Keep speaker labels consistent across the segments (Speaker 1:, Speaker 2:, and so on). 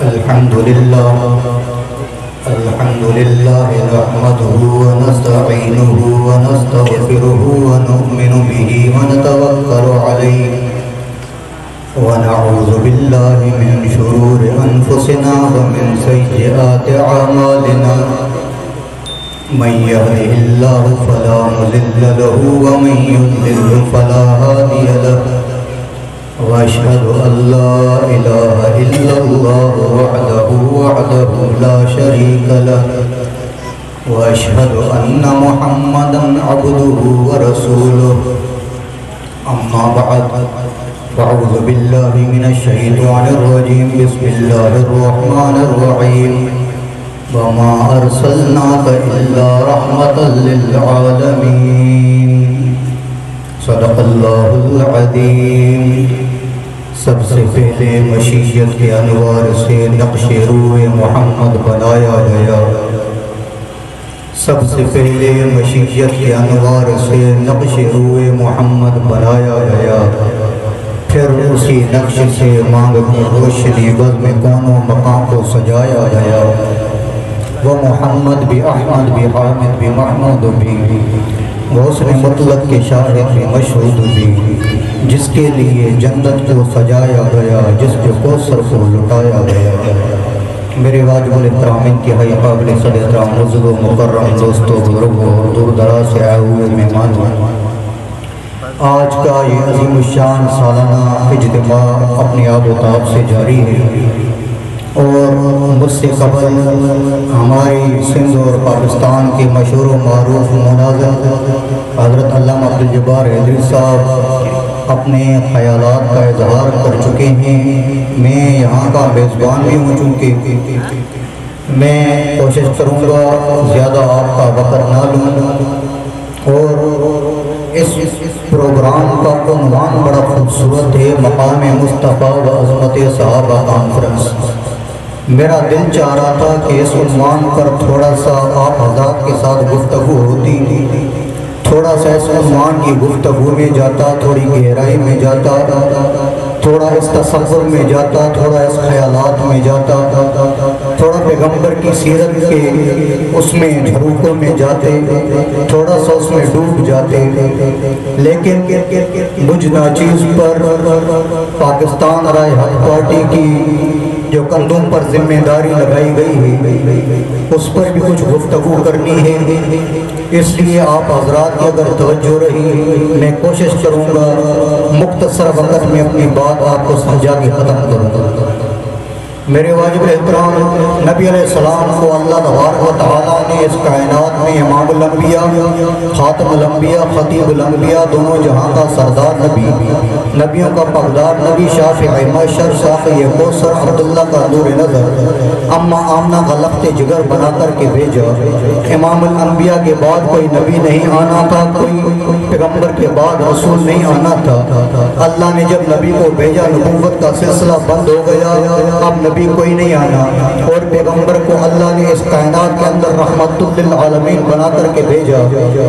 Speaker 1: الحمد لله نحمده ونستعينه ونستغفره ونؤمن به ونتوكل عليه ونعوذ بالله من شرور أنفسنا ومن سيئات أعمالنا من يهده الله فلا مضل له ومن يضلل فلا هادي له وأشهد أن لا إله إلا الله وحده لا شريك له وأشهد أن محمدا عبده ورسوله أما بعد فأعوذ بالله من الشيطان الرجيم بسم الله الرحمن الرحيم وما أرسلناك إلا رحمة للعالمين صدق اللہ العظیم۔ سب سے پہلے مشیت کے انوار سے نقش روح محمد بنایا گیا، سب سے پہلے مشیت کے انوار سے نقش روح محمد بنایا گیا، پھر اسی نقش سے مانگ کی روشنی بزم کونوں مقام کو سجایا گیا۔ وہ محمد بھی احمد بھی حامد بھی محمود بھی غوث مطلق کے شاہد بھی مشہود بھی، جس کے لیے جنت کو سجایا گیا، جس کے کوثر کو لٹایا گیا۔ میرے واجب الاحترام انتہائی قابل صد احترام بزرگ و مکرم دوستو، بزرگوں اور دور دراز سے آئے ہوئے مہمانوں، آج کا یہ عظیم الشان سالانہ اجتماع اپنی آب و تاب سے جاری ہے، اور مجھ سے قبل ہماری سندھ اور پاکستان کے مشہور و معروف مناظر حضرت علامہ عبدالجبار حیدری صاحب اپنے خیالات کا اظہار کر چکے ہیں۔ میں یہاں کا میزبان بھی ہوں، چونکہ میں کوشش کروں گا زیادہ آپ کا وقت نہ لوں، اور اس پروگرام کا عنوان بڑا خوبصورت ہے، مقام مصطفیٰ و عظمت صحابہ کانفرنس۔ میرا دل چاہ رہا تھا کہ اس عنوان پر تھوڑا سا آپ حضرات کے ساتھ گفتگو ہوتی، تھوڑا سا اس عنوان کی گفتگو میں جاتا، تھوڑی گہرائی میں جاتا، تھوڑا اس تصور میں جاتا، تھوڑا اس خیالات میں جاتا، تھوڑا پیغمبر کی سیرت کے اس میں جھروکوں میں جاتے، تھوڑا سا اس میں ڈوب جاتے، لیکن مجھ ناچیز پر پاکستان رائے حق پارٹی کی جو کندھوں پر ذمہ داری لگائی گئی ہے، اس پر بھی کچھ گفتگو کرنی ہے۔ اس لیے آپ حضرات کی اگر توجہ رہی، میں کوشش کروں گا مختصر وقت میں اپنی بات آپ کو سمجھا کے ختم کروں گا۔ میرے واجب احترام، نبی علیہ السلام کو اللہ تبارک و تعالیٰ نے اس کائنات میں امام الانبیاء، خاتم الانبیاء، خطیب الانبیاء، دونوں جہاں کا سردار نبی، نبیوں کا پردار نبی، شافع محشر، ساقی کوثر، عبداللہ کا نور نظر، اما آمنہ کا لخت جگر بنا کر کے بھیجا۔ امام الانبیاء کے بعد کوئی نبی نہیں آنا تھا، کوئی پیغمبر کے بعد رسول نہیں آنا تھا۔ اللہ نے جب نبی کو بھیجا، نبوت کا سلسلہ بند ہو گیا، اب نبی کوئی نہیں آنا، اور پیغمبر کو اللہ نے اس کائنات کے اندر رحمت للعالمین بنا کر کے بھیجا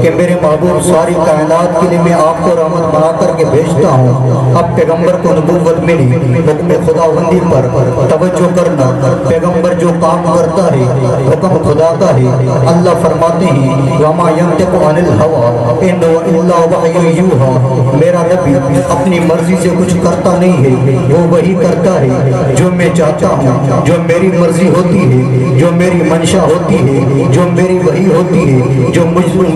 Speaker 1: کہ میرے محبوب ساری کائنات کے لیے میں آپ کو رحمت بنا کر کے بھیجتا ہوں۔ اب پیغمبر کو نبوت ملی، حکم خداوندی پر توجہ کرنا، پیغمبر جو کام کرتا ہے حکم خدا کا ہے۔ اللہ فرماتے ہیں وَمَا يَنْطِقُ عَنِ الْهَوَىٰ إِنْ هُوَ إِلَّا وَحْيٌ يُوحَىٰ، میرا نبی اپنی مرضی سے کچھ کرتا نہیں ہے، وہ وہی کرتا ہے جو میں چاہتا ہوں، جو میری مرضی ہوتی ہے، جو میری منشا ہوتی ہے، جو میری وحی ہوتی ہے، جو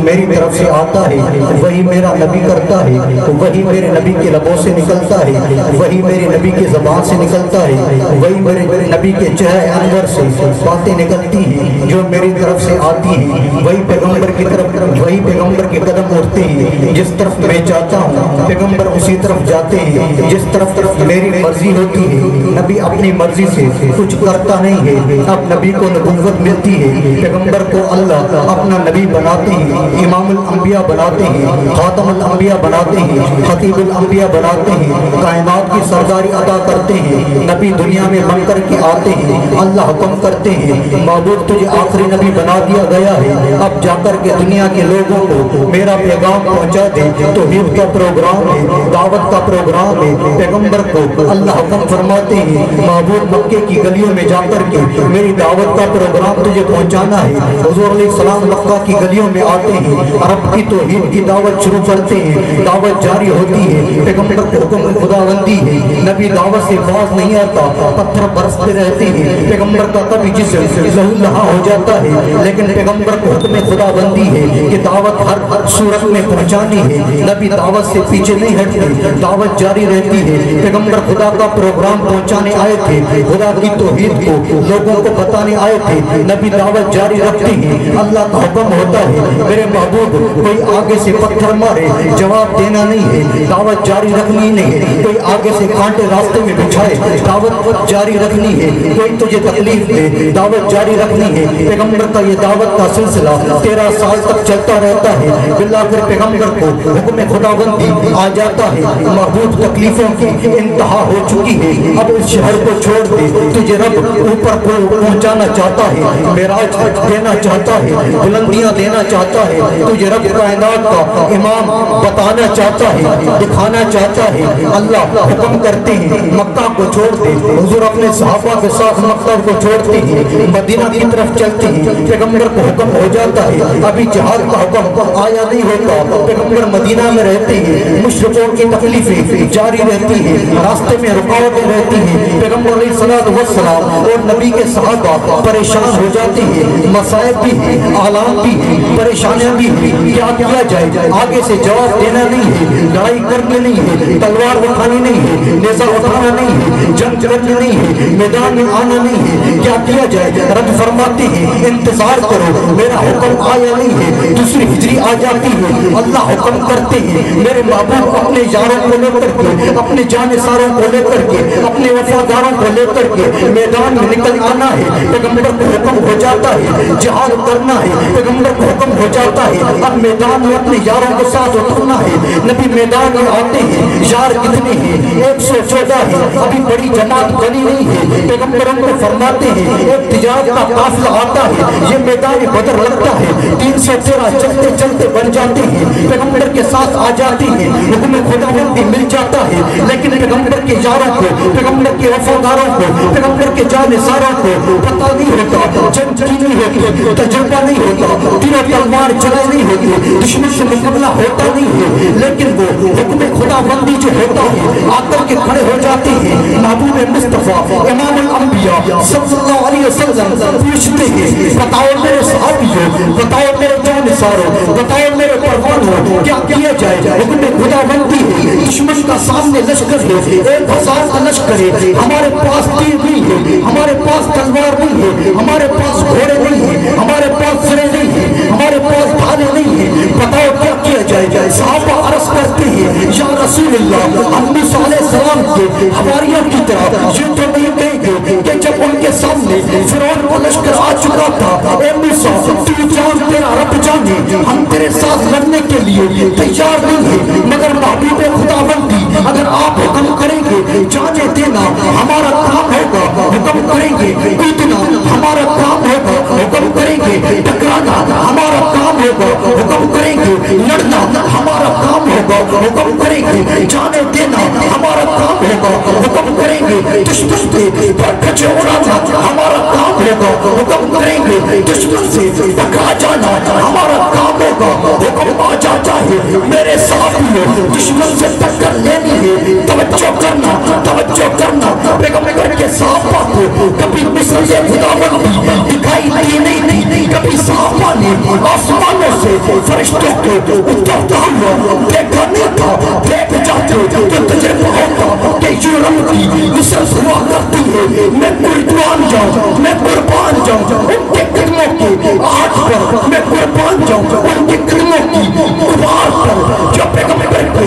Speaker 1: میری طرف سے آتا ہے، وہی میرا نبی کرتا ہے، وہی میرے نبی کے لبوں سے نکلتا ہے، وہی میرے نبی کے زبان سے نکلتا ہے، وہی میرے نبی کے چہرے انور سے باتیں نکلتی ہیں جو میری طرف سے آتی ہیں، وہی پیغمبر کی طرف، وہی پیغمبر کے قدم اٹھتے ہیں، جس طرف میں چاہتا ہوں پیغمبر اسی طرف جاتے ہیں، جس طرف میری مرضی ہوتی ہے۔ نبی اپنی مرضی سے کچھ کرتا نہیں ہے، اب نبی کو نبوت ملتی ہے، پیغمبر کو اللہ اپنا نبی بناتے ہیں، امام الانبیاء بناتے ہیں، خاتم الانبیاء بناتے ہیں، خطیب الانبیاء بناتے ہیں، کائنات کی سرداری عطا کرتے ہیں۔ نبی دنیا میں بن کر کے آتے ہیں اللہ حکم کرتے ہیں معبود تجھے آخری نبی بنا دیا گیا ہے، اب جا کر کے دنیا کے لوگوں کو میرا پیغام پہنچا دے۔ توحید کا پروگرام ہے، دعوت کا پروگرام ہے۔ پیغمبر کو اللہ حکم فرماتے ہیں معبود مکے کی گلیوں میں جا کر کے میری دعوت کا پروگرام تجھے پہنچانا ہے۔ حضور علیہ السلام مکہ کی گلیوں میں آتے ہیں، عرب کی توحید کی دعوت شروع کرتے ہیں، دعوت جاری ہوتی ہے۔ پیغمبر کو حکم خداوندی ہے، نبی دعوت سے باز نہیں آتا، پتھر برستے رہتے ہیں، پیغمبر کا کبھی جسم لہو لہا ہو جاتا ہے، لیکن پیغمبر کو حکم خداوندی ہے کہ دعوت ہر صورت میں پہنچانی ہے، نبی دعوت سے پیچھے نہیں ہٹتے، دعوت جاری رہتی ہے۔ پیغمبر خدا کا پروگرام پہنچانے آئے تھے، خدا کی توحید کو لوگوں کو بتانے آئے تھے، نبی دعوت جاری رکھتے ہیں۔ اللہ کا حکم ہوتا ہے میرے محبوب کوئی آگے سے پتھر مارے جواب دینا نہیں ہے، دعوت جاری رکھنی نہیں ہے، کوئی آگے سے کانٹے راستے میں بچھائے دعوت جاری رکھنی ہے، کوئی تجھے تکلیف دے دعوت جاری رکھنی ہے۔ پیغمبر کا یہ دعوت کا سلسلہ 13 سال تک چلتا رہتا ہے۔ بالآخر پیغمبر کو حکم خداوندی آ جاتا ہے محبوب تکلیفوں کی انتہا ہو چکی ہے، اب اس شہر کو چھوڑ دے، تجھے رب اوپر کو پہنچانا چاہتا ہے، معراج دینا چاہتا ہے، بلندیاں دینا چاہتا ہے، تجھے رب کائنات کا امام بتانا چاہتا ہے، دکھانا چاہتا ہے۔ اللہ حکم کرتے ہیں مکہ کو چھوڑ دے، حضور اپنے صحابہ کے ساتھ مکہ کو چھوڑتے ہیں، مدینہ کی طرف چلتے ہیں۔ پیغمبر کو حکم ہو جاتا ہے، ابھی جہاد کا حکم آیا نہیں ہوتا، پیغمبر مدینہ میں رہتے ہیں، مشرکوں کی تکلیفیں جاری رہتی ہیں، راستے میں رکاوٹیں رہتی ہیں، پیغمبر علیہ السلام اور نبی کے صحابہ پریشان ہو جاتے ہیں، مصائب بھی ہیں، آلام بھی ہیں، پریشانیاں بھی ہیں، کیا کیا جائے؟ آگے سے جواب دینا نہیں ہے، لڑائی کرنی نہیں ہے، تلوار اٹھانی نہیں ہے، نیزہ اٹھانا نہیں ہے، جنگ کرنی نہیں ہے، میدان میں آنا نہیں ہے، کیا کیا جائے؟ رب فرماتے ہیں انتظار کرو، میرا حکم آیا نہیں ہے، دوسری ہجری آ جاتی ہے، اللہ حکم کرتے ہیں میرے محبوب اپنے یاروں کو لے کر کے، اپنے جانثاروں کو لے کر کے، اپنے وفاداروں کو لے کر کے میدان میں نکل آنا ہے۔ پیغمبر کو حکم ہو جاتا ہے جہاد کرنا ہے، پیغمبر کو حکم ہو جاتا ہے اب میدان میں اپنے یاروں کو ساتھ اترنا ہے۔ نبی میدان میں آتے ہیں، یار کتنے ہیں؟ 114 ہے، ابھی بڑی جماعت بنی نہیں ہے۔ پیغمبر ہم کو فرماتے ہیں ایک تجارت کا قافلہ آتا ہے، یہ میدان بدر لگتا ہے، 313 چلتے چلتے بن جاتے ہیں، پیغمبر کے ساتھ آ جاتے ہیں، حکم خداوندی مل جاتا ہے، لیکن پیغمبر کے یاروں کو، پیغمبر کے وفاداروں کو، پیغمبر کے جانثاروں کو پتہ نہیں ہوتا، جنگ کی نہیں ہوتی، تجربہ نہیں ہوتا، تیر و تلوار چلائی نہیں ہوتی، دشمن سے مقابلہ ہوتا نہیں ہے، لیکن وہ حکم خداوندی جو ہوتا ہے آ کر کے کھڑے ہو جاتے ہیں۔ محبوب مصطفیٰ امام الانبیاء صلی اللہ علیہ وسلم پوچھتے ہیں بتاؤ میرے صحابیوں، بتاؤ میرے جانثاروں، بتاؤ میرے پروانوں، کیا کیا جائے؟ حکم خداوندی ہے، دشمن کا سامنے لشکر ہے، 1000 کا لشکر ہے، ہمارے پاس تیر نہیں ہے، ہمارے پاس تلوار نہیں ہے، ہمارے پاس گھوڑے نہیں ہے، ہمارے پاس سرے نہیں ہے، ہمارے پاس ڈھالے نہیں ہے، بتاؤ کیا کیا جائے؟ صحابہ عرض کرتے ہیں یا رسول اللہ، ہم موسیٰ علیہ السلام کے حواریوں کی طرح یہ تو نہیں کہیں گے کہ جب ان کے سامنے فرعون کو لشکر آ چکا تھا، اے موسیٰ تو جان تیرا رب جانے ہم تیرے ساتھ لڑنے کے لیے تیار نہیں ہیں، مگر محبوب خداوندی اگر آپ حکم کریں گے جانے دینا ہمارا کام ہوگا، حکم کریں گے کودنا ہمارا کام ہوگا، حکم کریں گے ٹکرانا ہمارا کام ہوگا، حکم کریں گے لڑنا ہمارا کام ہوگا، حکم کریں گے جانے دینا ہمارا کام ہوگا، حکم کریں گے دشمن سے پرکھچے اڑانا ہمارا کام ہوگا، حکم کریں گے دشمن سے ٹکرا جانا ہمارا کام ہوگا، حکم آ جاتا ہے میرے ساتھیوں دشمن سے ٹکر لینی ہے، توجہ کرنا توجہ کرنا۔ پیغمبر کے صحابہ کو کبھی مثل خداوندی دکھائی دی نہیں، کبھی صحابہ نے آسمانوں سے فرشتوں کو اترتا ہوا دیکھا نہیں تھا، دیکھ جاتے تو تجربہ ہوتا کہ یہ رب کی نصرت ہوا کرتی ہے، میں قربان جاؤں، میں قربان جاؤں ان کے قدموں کی آج پر، میں قربان جاؤں ان کے قدموں کی قبار پر، جو پیغمبر کے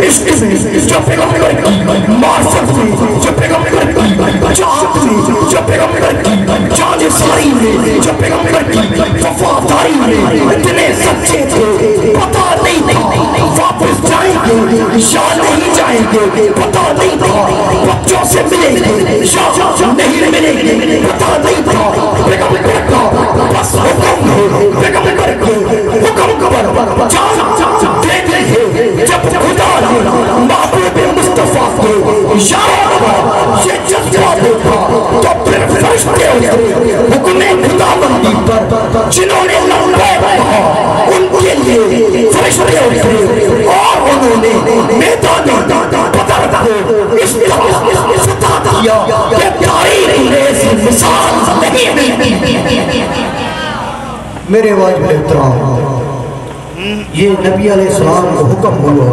Speaker 1: عشق میں، جو پیغمبر کی معرفت میں، جو پیغمبر کی چاہت میں، جو پیغمبر کی جانثاری میں، جو پیغمبر کی وفاداری میں اتنے سچے تھے، پتہ نہیں تھا واپس جائیں گے یا نہیں جائیں
Speaker 2: جائیں گے پتا نہیں تھا بچوں سے ملیں گے یا نہیں ملیں گے پتا نہیں تھا پیغمبر کا بس حکم ہے پیغمبر کے حکم پر جان دیتے ہیں جب خدا نے محبوب مصطفیٰ کو یہ جذبہ دیکھا تو پھر فرشتے حکم خدا بندی پر جنہوں نے لمبے کہا ان کے لیے فرشتے اترے اور انہوں نے میدان بدر کو اس طرح ستا دیا کہ تاریخ میں ایسی مثال نہیں ملتی.
Speaker 1: میرے واجب احترام یہ نبی علیہ السلام کو حکم ہوا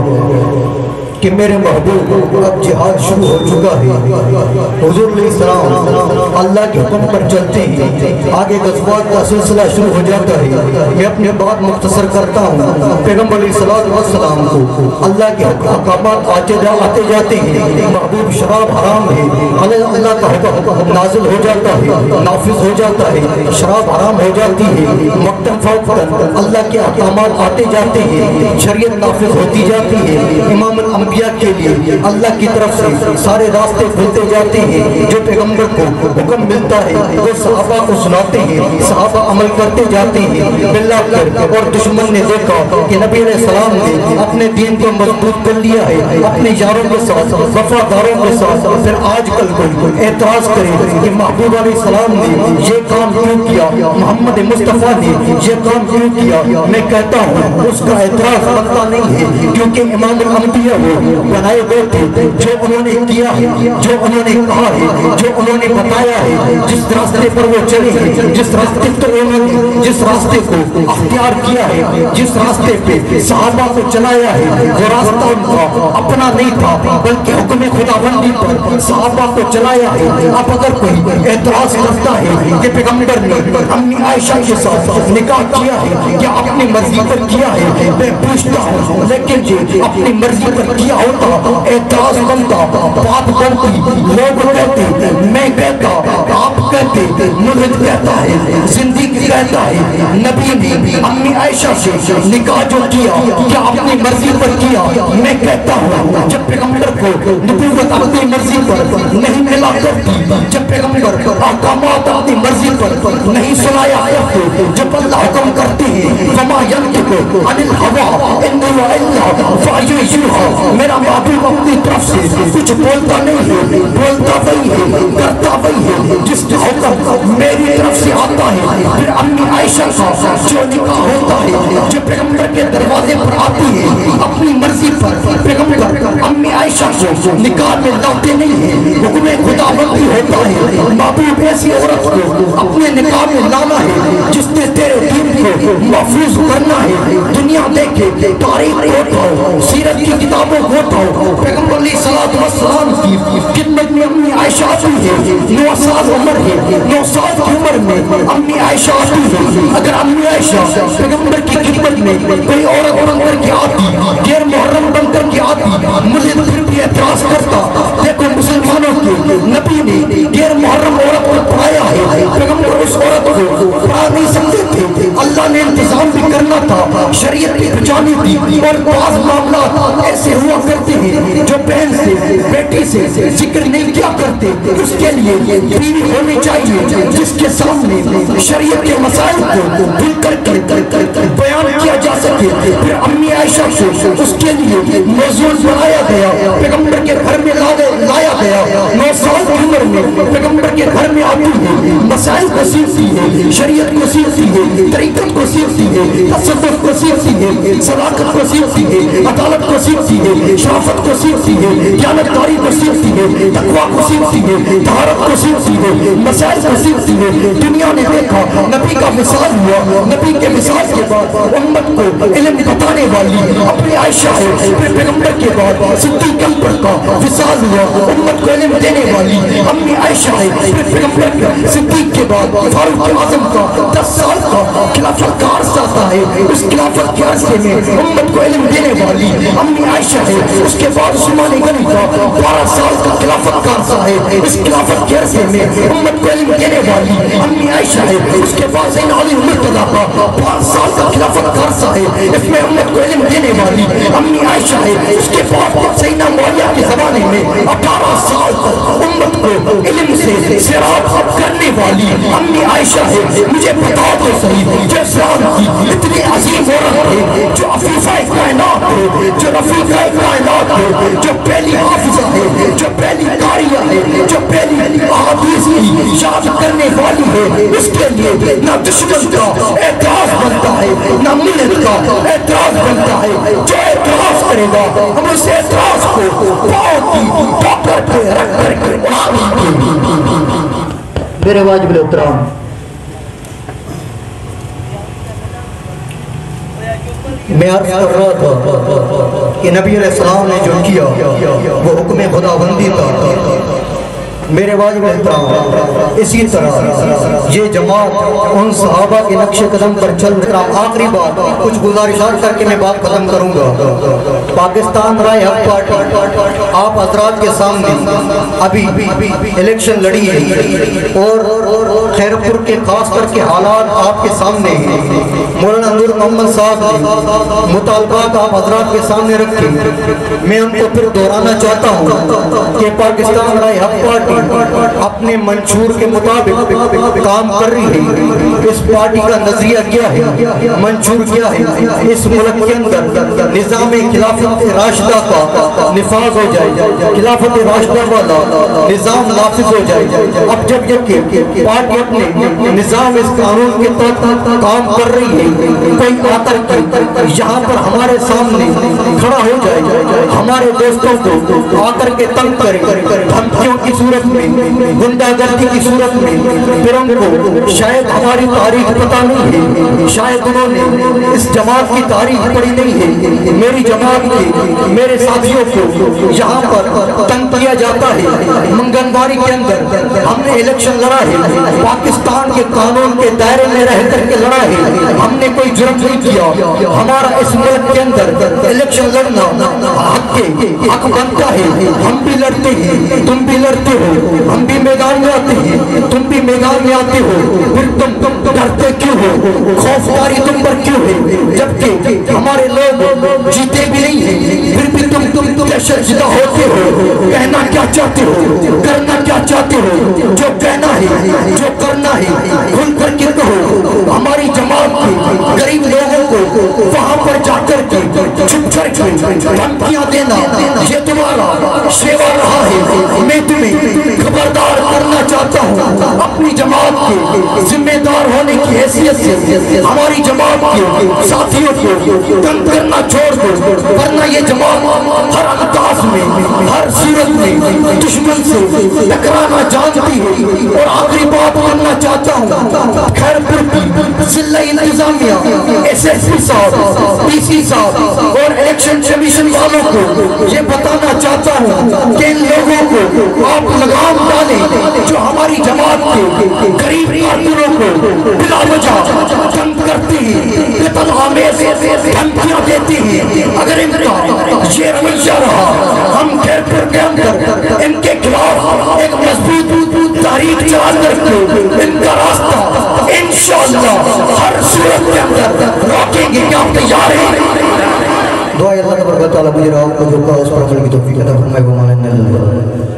Speaker 1: کہ میرے محبوب اب جہاد شروع ہو چکا ہے. حضور علیہ السلام اللہ کے حکم پر چلتے ہیں آگے غزوات کا سلسلہ شروع ہو جاتا ہے. میں اپنے بات مختصر کرتا ہوں. پیغمبر علیہ السلام کو اللہ کے احکامات آتے جاتے ہیں. محبوب شراب حرام ہے اللہ کا حکم نازل ہو جاتا ہے نافذ ہو جاتا ہے شراب حرام ہو جاتی ہے. مقتل فوقتاً اللہ کے احکامات آتے جاتے ہیں شریعت نافذ ہوتی جاتی ہے. امام الانبیاء کے لیے اللہ کی طرف سے سارے راستے کھلتے جاتے ہیں. جو پیغمبر کو حکم ملتا ہے وہ صحابہ کو سناتے ہیں صحابہ عمل کرتے جاتے ہیں. ملا کر اور دشمن نے دیکھا کہ نبی علیہ السلام نے اپنے دین کو مضبوط کر لیا ہے اپنے یاروں کے ساتھ وفاداروں کے ساتھ. پھر آج کل کوئی اعتراض کرے کہ محبوب علیہ السلام نے یہ کام کیوں کیا محمد مصطفیٰ نے یہ کام کیوں کیا. میں کہتا ہوں اس کا اعتراض بنتا نہیں ہے کیونکہ امام الانبیاء بنائے گئے تھے جو انہوں نے کیا ہے جو انہوں نے کہا ہے جو انہوں نے بتایا ہے جس راستے پر وہ چلے ہیں جس راستے پر انہوں نے جس راستے کو اختیار کیا ہے جس راستے پہ صحابہ کو چلایا ہے وہ راستہ ان کا اپنا نہیں تھا بلکہ حکم خداوندی پر صحابہ کو چلایا ہے. اب اگر کوئی اعتراض کرتا ہے کہ پیغمبر نے امی عائشہ کے ساتھ نکاح کیا ہے کیا اپنی مرضی پر کیا ہے میں پوچھتا ہوں لیکن یہ اپنی مرضی پر کیا ہوتا اعتراض بنتا بات بنتی لوگ کہتے میں کہتا آپ کہتے ملحد کہتا ہے زندگی کہتا ہے نبی نے امی عائشہ سے نکاح جو کیا کیا اپنی مرضی پر کیا. میں کہتا ہوں جب پیغمبر کو نبوت اپنی مرضی پر نہیں ملا کرتی جب پیغمبر احکامات اپنی مرضی پر نہیں سنایا کرتے جب اللہ حکم کرتے ہیں وما ينطق عن الهوى ان هو الا وحی یوحی. میرا محبوب اپنی طرف سے کچھ بولتا نہیں ہے بولتا وہی ہے کرتا وہی ہے جس کا حکم میری طرف سے آتا ہے. پھر امی عائشہ کا جو نکاح ہوتا ہے جو پیغمبر کے دروازے پر آتی ہے اپنی مرضی پر پیغمبر امی عائشہ کو نکاح میں لاتے نہیں ہیں حکم خداوندی ہوتا ہے. محبوب ایسی عورت کو اپنے نکاح میں لانا ہے جس نے تیرے دین کو محفوظ کرنا ہے. دنیا دیکھے تاریخ کو اٹھاؤ سیرت کی کتابوں کو اٹھاؤ پیغمبر علیہ السلام کی خدمت میں امی عائشہ آتی ہے 9 سال عمر ہے 9 سال کی عمر میں امی عائشہ آتی ہے. اگر امی عائشہ پیغمبر کی خدمت میں کوئی عورت بن کر کے آتی غیر محرم بن کر کے آتی مجھے پھر بھی اعتراض کرتا. دیکھو مسلمانوں کے نبی نے غیر محرم عورت کو پڑھایا ہے پیغمبر اس عورت کو پڑھا نہیں سکتے تھے اللہ نے انتظام بھی کرنا تھا شریعت کی بچانی تھی. اور بعض معاملات ایسے ہوا کرتے ہیں جو بہن سے بیٹی سے ذکر نہیں کیا کرتے اس کے لیے بیوی ہونی چاہیے جس کے سامنے شریعت کے مسائل کو کھل کر بیان کیا جا سکے. پھر امی عائشہ کو اس کے لیے موضوع بنایا گیا پیغمبر کے گھر میں لایا گیا. 9 سال کی عمر میں پیغمبر کے گھر میں آتی ہے مسائل کو سیکھتی ہے شریعت کو سیکھتی ہے طریقت کو سیکھتی ہے تصوف کو سیکھتی ہے صداقت کو سیکھتی ہے عدالت کو سیکھتی ہے شرافت کو سیکھتی ہے دیانتداری کو سیکھتی ہے تقویٰ کو سیکھتی ہے طہارت کو سیکھتی ہے مسائل کو سیکھتی ہے. دنیا نے دیکھا نبی کا مثال ہوا نبی کے مثال کے بعد امت کو علم بتانے والی اپنی عائشہ ہے. پھر پیغمبر کے بعد صدیق اکبر کا مثال ہوا
Speaker 2: امت کو علم دینے والی امی عائشہ ہے، پھر پیغمبر صدیق کے بعد فاروق اعظم کا 10 سال کا خلافت کا عرصہ آتا ہے، اس خلافت کے عرصے میں امت کو علم دینے والی امی عائشہ ہے، اس کے بعد عثمان غنی کا 12 سال کا خلافت کا عرصہ ہے، اس خلافت کے عرصے میں امت کو علم دینے والی امی عائشہ ہے، اس کے بعد زین علی مرتضیٰ کا 5 سال کا خلافت کا عرصہ ہے، اس میں امت کو علم دینے والی امی عائشہ ہے، اس کے بعد سیدنا معاویہ کے زمانے میں 18 سال تک امت کو علم سے سیراب کرنے والی امی عائشہ ہے۔ مجھے بتا دو صحیح جو اسلام کی اتنی عظیم عورت ہے، جو عفیفہ کائنات ہے، جو رفیقہ کائنات ہے، جو پہلی حافظہ ہے، جو پہلی قاریہ ہے، جو پہلی احادیث کی یاد کرنے والی ہے، اس کے لیے نہ دشمن کا اعتراض بنتا ہے نہ ملت کا اعتراض بنتا ہے۔ جو اعتراض کرے گا ہم اس اعتراض کو پاؤں کی ٹاپر پہ رکھ کر کے اڑا دیں گے۔
Speaker 1: میرے واجب الاحترام، میں عرض کر رہا تھا کہ نبی علیہ السلام نے جو کیا وہ حکم خداوندی تھا۔ میرے واجب احترام، اسی طرح یہ جماعت ان صحابہ کے نقش قدم پر چل رہا۔ آخری بات کچھ گزارشات کر کے میں بات ختم کروں گا۔ پاکستان رائے حق پارٹی آپ حضرات کے سامنے ابھی الیکشن لڑی ہے اور خیرپور کے خاص کر کے حالات آپ کے سامنے ہیں۔ مولانا نور محمد صاحب نے مطالبات آپ حضرات کے سامنے رکھے، میں ان کو پھر دہرانا چاہتا ہوں کہ پاکستان رائے حق پارٹی اپنے منشور کے مطابق کام کر رہی ہے۔ اس پارٹی کا نظریہ کیا ہے، منشور کیا ہے، اس ملک کے اندر نظام خلافت راشدہ کا نفاذ ہو جائے، خلافت راشدہ والا نظام نافذ ہو جائے۔ اب جب پارٹی اپنے نظام اس قانون کے تحت کام کر رہی ہے، کوئی آکر کے یہاں پر ہمارے سامنے کھڑا ہو جائے، ہمارے دوستوں کو آکر کے تنگ کرے، دھمکیوں کی صورت میں، گنڈا گردی کی صورت میں، پھر ان کو شاید ہماری تاریخ پتہ نہیں ہے، شاید انہوں نے اس جماعت کی تاریخ پڑھی نہیں ہے۔ میری جماعت کے میرے ساتھیوں کو یہاں پر تنگ کیا جاتا ہے۔ منگنواری کے اندر ہم نے الیکشن لڑا ہے، پاکستان کے قانون کے دائرے میں رہ کر کے لڑا ہے، ہم نے کوئی جرم نہیں کیا۔ ہمارا اس ملک کے اندر الیکشن لڑنا حق بنتا ہے، ہم بھی لڑتے ہیں، تم بھی لڑتے ہو، ہم بھی میدان میں آتے ہیں، تم بھی میدان میں آتے ہو، پھر تم ڈرتے کیوں ہو، خوفداری تم پر کیوں ہے؟ جبکہ ہمارے لوگ جیتے بھی نہیں ہیں، پھر بھی تم دہشت زدہ ہوتے ہو۔ کہنا کیا چاہتے ہو، کرنا کیا چاہتے ہو، جو کہنا ہے جو کرنا ہے کھل کر کے کہو۔ ہماری جماعت کے غریب لوگوں کو وہاں پر جا کر کے چھپ کر کے دھمکیاں دینا یہ تمہارا شیوا رہا ہے۔ میں تمہیں خبردار کرنا چاہتا ہوں، اپنی جماعت کے ذمہ دار ہونے کی حیثیت سے ہماری جماعت کے ساتھیوں کو تنگ کرنا چھوڑ دو، ورنہ یہ جماعت ہر انداز میں ہر صورت میں دشمن سے ٹکرانا جانتی ہے۔ اور آخری بات کرنا چاہتا ہوں، خیرپور کی ضلع انتظامیہ، ایس ایس پی صاحب، پی سی صاحب اور الیکشن کمیشن والوں کو یہ بتانا چاہتا ہوں کہ ان لوگوں کو آپ لگام ڈالیں جو ہماری جماعت کے قریب کارکنوں کو بلا وجہ تنگ کرتے ہیں، قتل آمیز دھمکیاں دیتے ہیں۔ اگر ان کا یہ رویہ رہا، ہم خیرپور کے اندر ان کے خلاف ایک مضبوط تحریک چلا کر کے ان کا راستہ انشاءاللہ ہر صورت کے اندر روکیں گے۔ کیا آپ تیار ہیں؟ دعائے اللہ تبارک و تعالی مجھے آپ کو جو کہا اس پر عمل کی توفیق عطا فرمائے۔